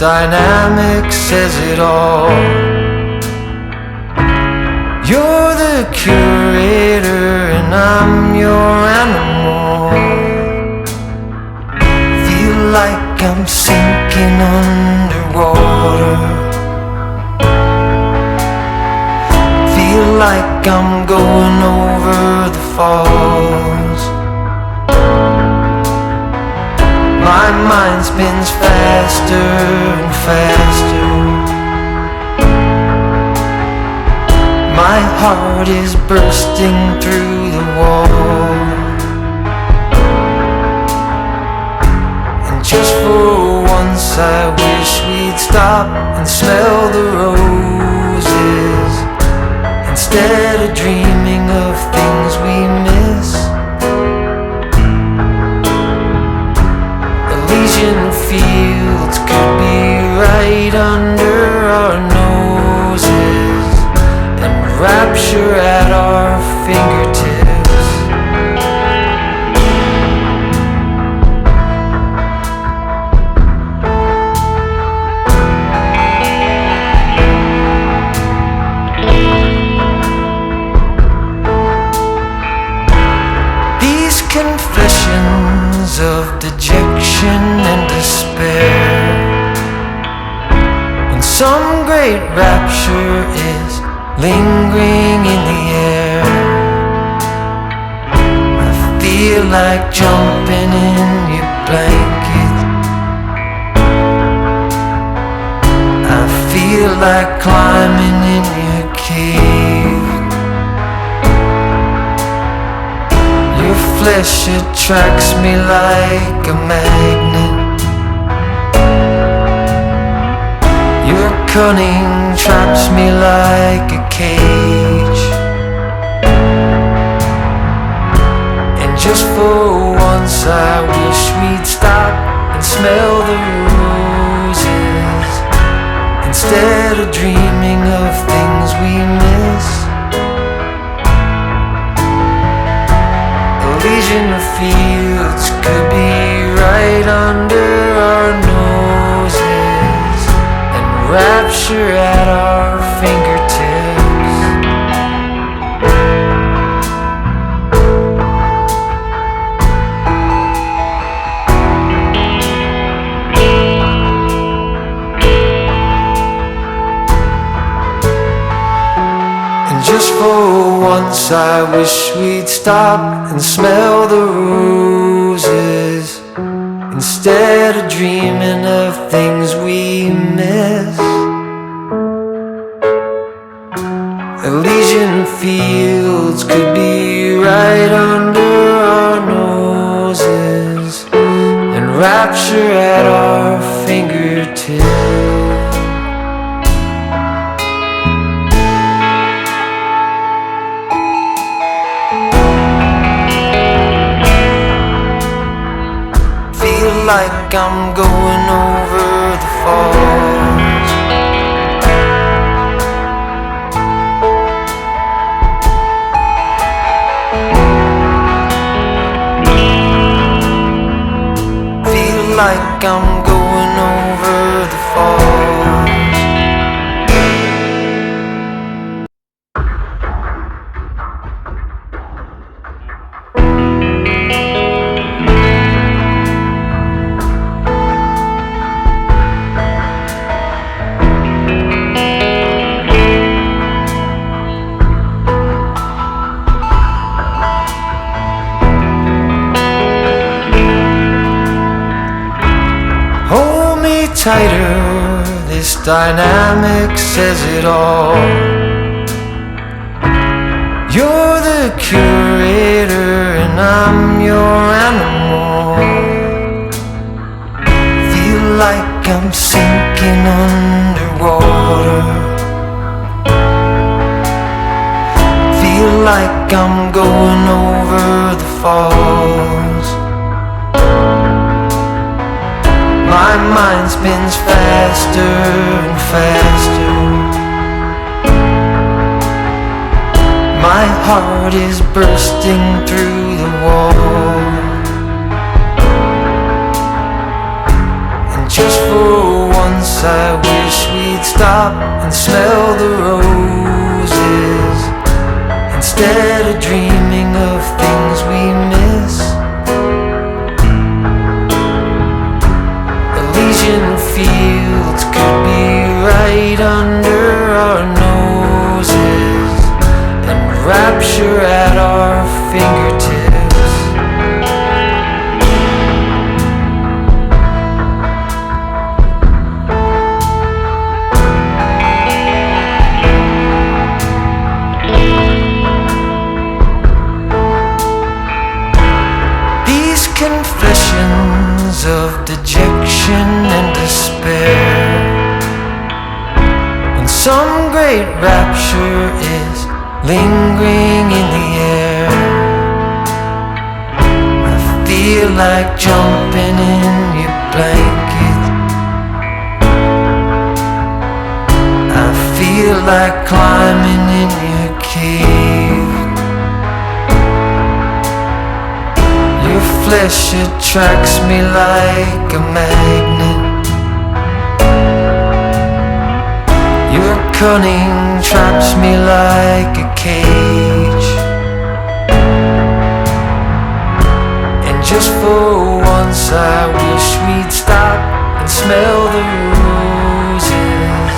dynamic says it all. You're the curator and I'm your animal. Feel like I'm sinking underwater. Feel like I'm going over the falls. My mind spins faster and faster. My heart is bursting through the wall. And just for once I wish we'd stop and smell the roses, instead of dreaming of things we miss. Elysian fields could be right under our noses, and rapture at our fingertips. These confessions of dejection and despair, when some great rapture is lingering in the air, I feel like jumping in your blanket. I feel like climbing in your cave. Your flesh attracts me like a magnet. Your cunning traps me like a cage. And just for once I wish we'd stop and smell the roses, instead of dreaming of things we miss. Elysian fields could be right under our noses, and rapture at our fingertips. And just for once I wish we'd stop and smell the roses, instead of dreaming of things we miss. Elysian fields could be right under our noses, and rapture at our fingertips. Like I'm going over the falls. Feel like I'm going over the falls. Tighter, this dynamic says it all. You're the curator and I'm your animal. Feel like I'm sinking underwater. Feel like I'm going over the falls. My mind spins faster and faster. My heart is bursting through the wall. And just for once once I wish we'd stop and smell the roses instead of dreaming of things we miss. Elysian fields could be right under our noses and rapture at our fingertips. Confessions of dejection and despair, when some great rapture is lingering in the air. I feel like jumping in your blanket. I feel like climbing in your cave. Your flesh attracts me like a magnet. Your cunning traps me like a cage. And just for once I wish we'd stop and smell the roses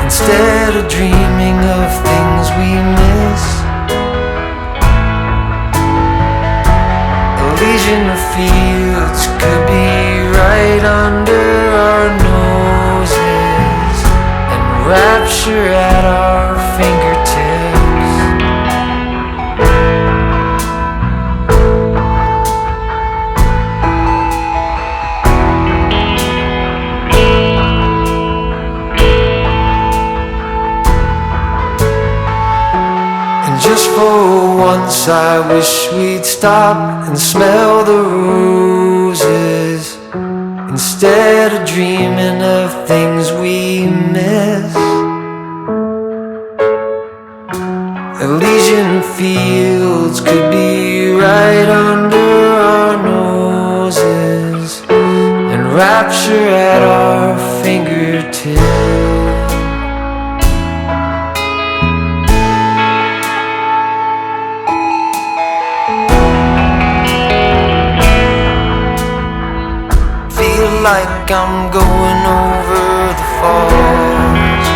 instead of dreaming of things we miss. Elysian fields could be right under our noses and rapture at our fingertips. And just for once I wish we'd stop and smell the roses instead of dreaming of things we miss. Elysian fields could be right under our noses and rapture at our fingertips. Like I'm going over the falls.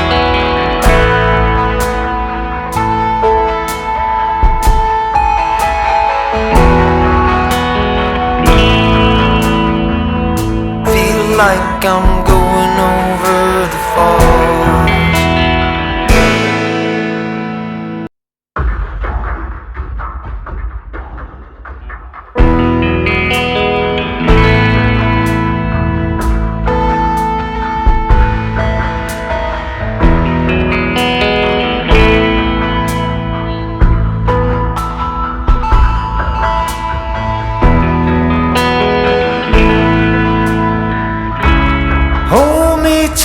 Feel like I'm going over the falls.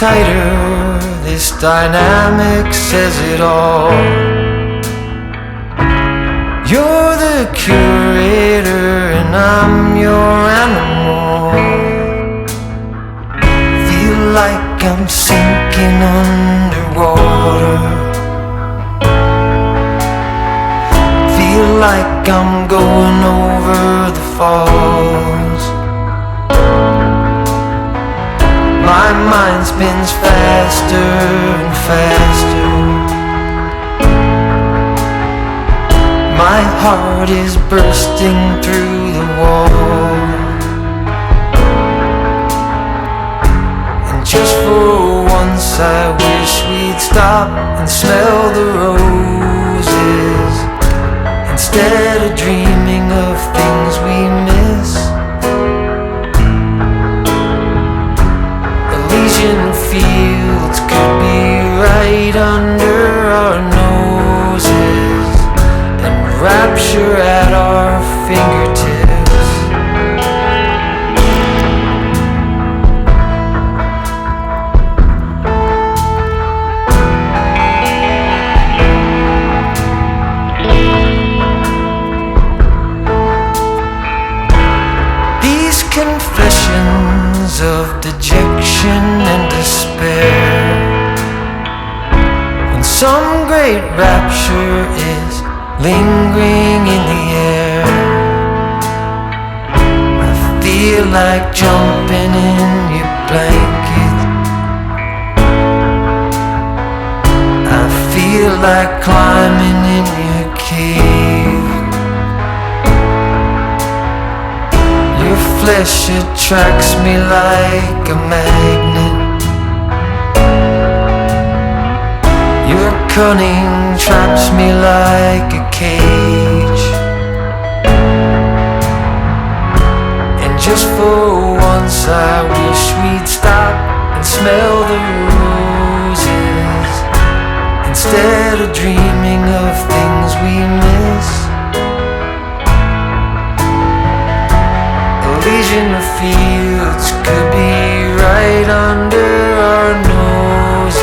Tighter, this dynamic says it all. You're the curator and I'm your animal. Feel like I'm sinking underwater. Feel like I'm going over the falls. My mind spins faster and faster. My heart is bursting through the wall. And just for once I wish we'd stop and smell the roses instead of dreaming of things we miss. Elysian fields could be right under our noses and rapture at our fingertips. some great rapture is lingering in the air. I feel like jumping in your blanket. I feel like climbing in your cave. Your flesh attracts me like a magnet. Your cunning traps me like a cage. And just for once I wish we'd stop and smell the roses, instead of dreaming of things we miss. Elysian fields could be right under our noses,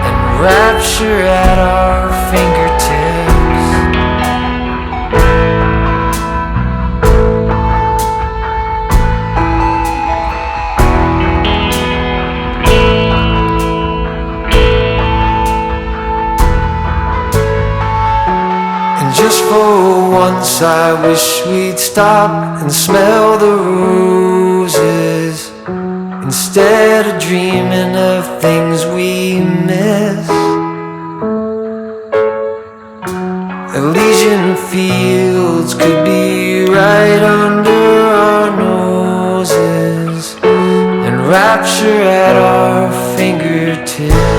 and rapture at our fingertips. And just for once I wish we'd stop and smell the roses, instead of dreaming of things we miss. Elysian fields could be right under our noses, and rapture at our fingertips.